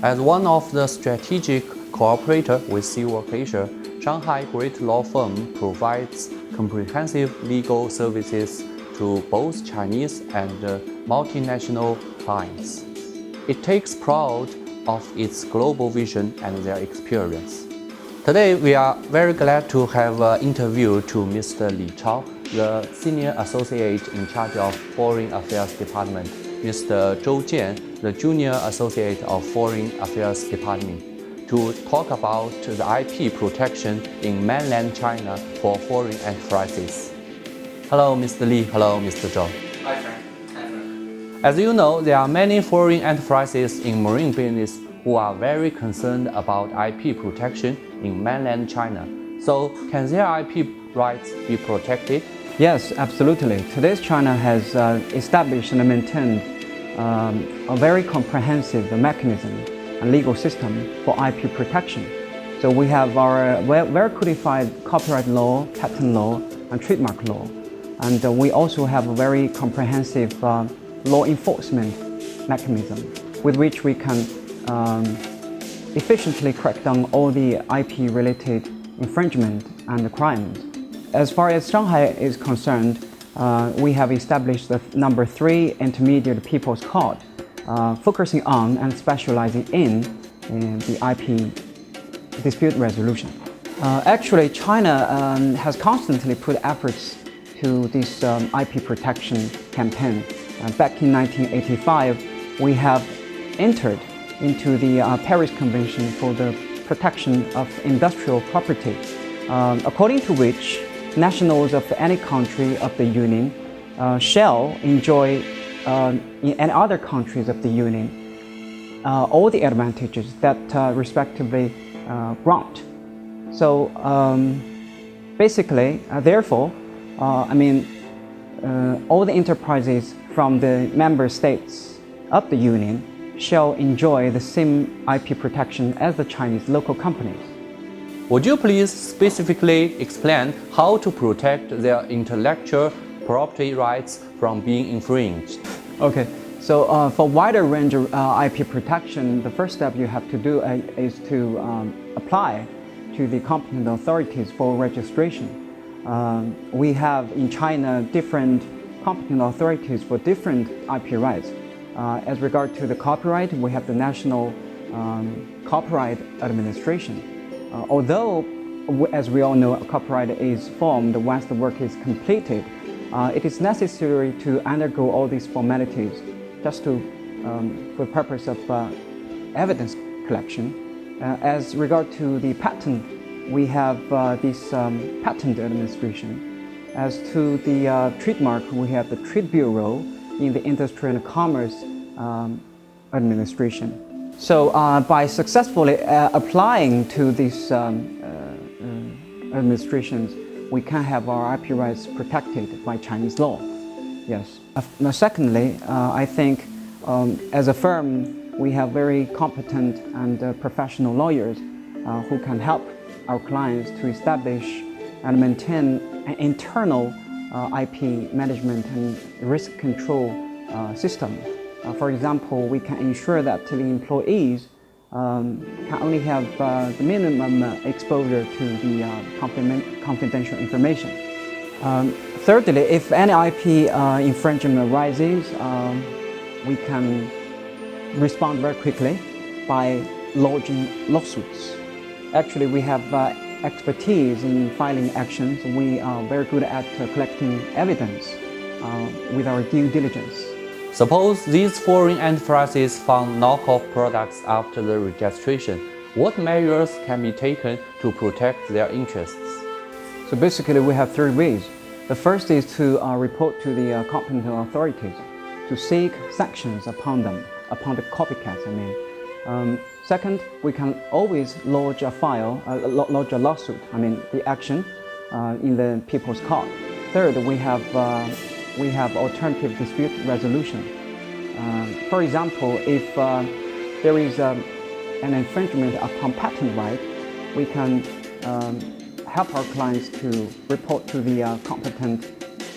As one of the strategic cooperators with Seawork Asia, Shanghai Great Law Firm provides comprehensive legal services to both Chinese and multinational clients. It takes pride of its global vision and their experience. Today, we are very glad to have an interview to Mr. Li Chao, the Senior Associate in charge of Foreign Affairs Department, Mr. Zhou Jian, the Junior Associate of Foreign Affairs Department, to talk about the IP protection in mainland China for foreign enterprises. Hello, Mr. Li. Hello, Mr. Zhou. Hi, Frank. Hi, Frank. As you know, there are many foreign enterprises in marine business who are very concerned about IP protection in mainland China. So, can their IP rights be protected? Yes, absolutely. Today's China has established and maintained a very comprehensive mechanism and legal system for IP protection. So we have our very codified copyright law, patent law, and trademark law. And we also have a very comprehensive law enforcement mechanism with which we can efficiently crack down all the IP-related infringement and crimes. As far as Shanghai is concerned, we have established the number 3 Intermediate People's Court, focusing on and specializing in the IP dispute resolution. Actually, China has constantly put efforts to this IP protection campaign. Back in 1985, we have entered into the Paris Convention for the Protection of Industrial Property, according to which nationals of any country of the Union shall enjoy in any other countries of the Union all the advantages that respectively grant. So basically, therefore, all the enterprises from the member states of the Union shall enjoy the same IP protection as the Chinese local companies. Would you please specifically explain how to protect their intellectual property rights from being infringed? Okay, so for wider range of IP protection, the first step you have to do is to apply to the competent authorities for registration. We have in China different competent authorities for different IP rights. As regard to the copyright, we have the National Copyright Administration. Although, as we all know, copyright is formed once the work is completed, it is necessary to undergo all these formalities just for the purpose of evidence collection. As regard to the patent, we have this patent administration. As to the trademark, we have the Trade Bureau in the Industry and Commerce Administration. So by successfully applying to these administrations, we can have our IP rights protected by Chinese law. Yes. Secondly, I think as a firm, we have very competent and professional lawyers who can help our clients to establish and maintain an internal IP management and risk control system. For example, we can ensure that the employees can only have the minimum exposure to the confidential information. Thirdly, if any IP infringement arises, we can respond very quickly by lodging lawsuits. Actually, we have expertise in filing actions. We are very good at collecting evidence with our due diligence. Suppose these foreign enterprises found knockoff products after the registration. What measures can be taken to protect their interests? So basically, we have 3 ways. The first is to report to the competent authorities to seek sanctions upon them, upon the copycats. Second, we can always lodge a lawsuit. The action in the People's Court. Third, we have alternative dispute resolution. For example, if there is an infringement upon patent right, we can help our clients to report to the competent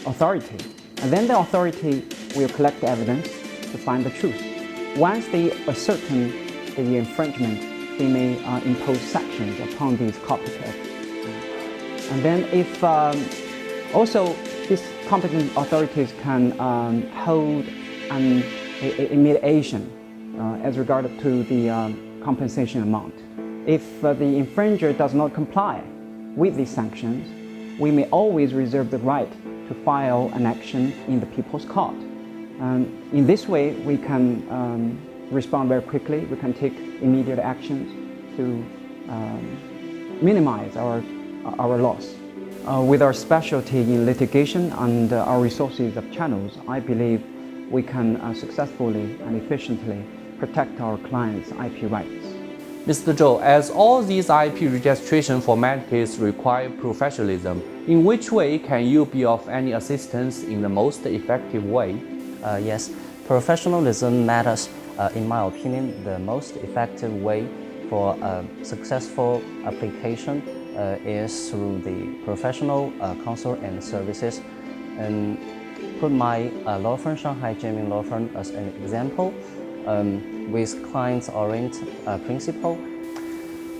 authority. And then the authority will collect evidence to find the truth. Once they ascertain the infringement, they may impose sanctions upon these copycats. And then if also these competent authorities can hold a mediation as regard to the compensation amount. If the infringer does not comply with these sanctions, we may always reserve the right to file an action in the People's Court. In this way, we can respond very quickly. We can take immediate actions to minimize our loss. With our specialty in litigation and our resources of channels, I believe we can successfully and efficiently protect our clients' IP rights. Mr. Zhou, as all these IP registration formalities require professionalism, in which way can you be of any assistance in the most effective way? Yes, professionalism matters. In my opinion, the most effective way for a successful application is through the professional counsel and services. And put my law firm, Shanghai Great Law Firm, as an example. With client-oriented principle,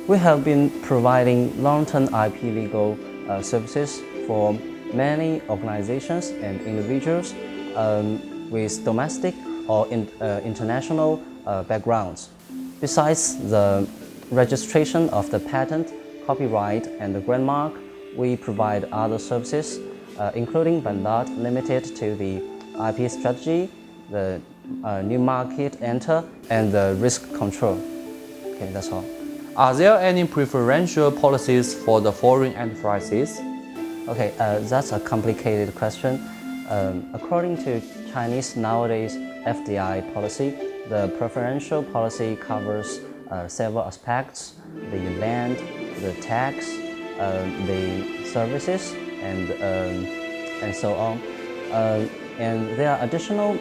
we have been providing long-term IP legal services for many organizations and individuals with domestic or international backgrounds. Besides the registration of the patent, copyright, and the trademark, we provide other services, including but not limited to the IP strategy, the new market enter, and the risk control. Okay, that's all. Are there any preferential policies for the foreign enterprises? Okay, that's a complicated question. According to Chinese nowadays FDI policy, the preferential policy covers several aspects: the land, the tax, the services, and so on. And there are additional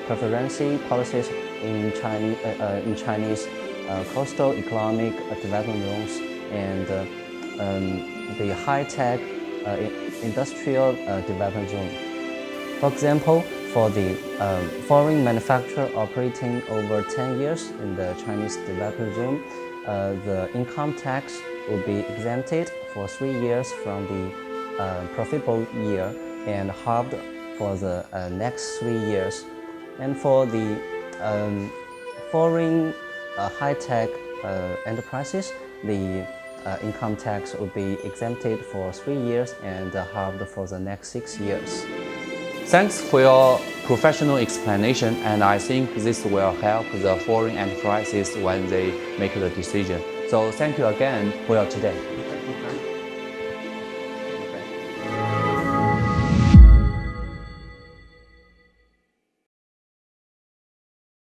preferential policies in Chinese coastal economic development zones and the high-tech industrial development zone. For example, for the foreign manufacturer operating over 10 years in the Chinese development zone, the income tax will be exempted for 3 years from the profitable year and halved for the next 3 years. And for the foreign high-tech enterprises, the income tax will be exempted for 3 years and halved for the next 6 years. Thanks for your professional explanation, and I think this will help the foreign enterprises when they make the decision. So thank you again for your today.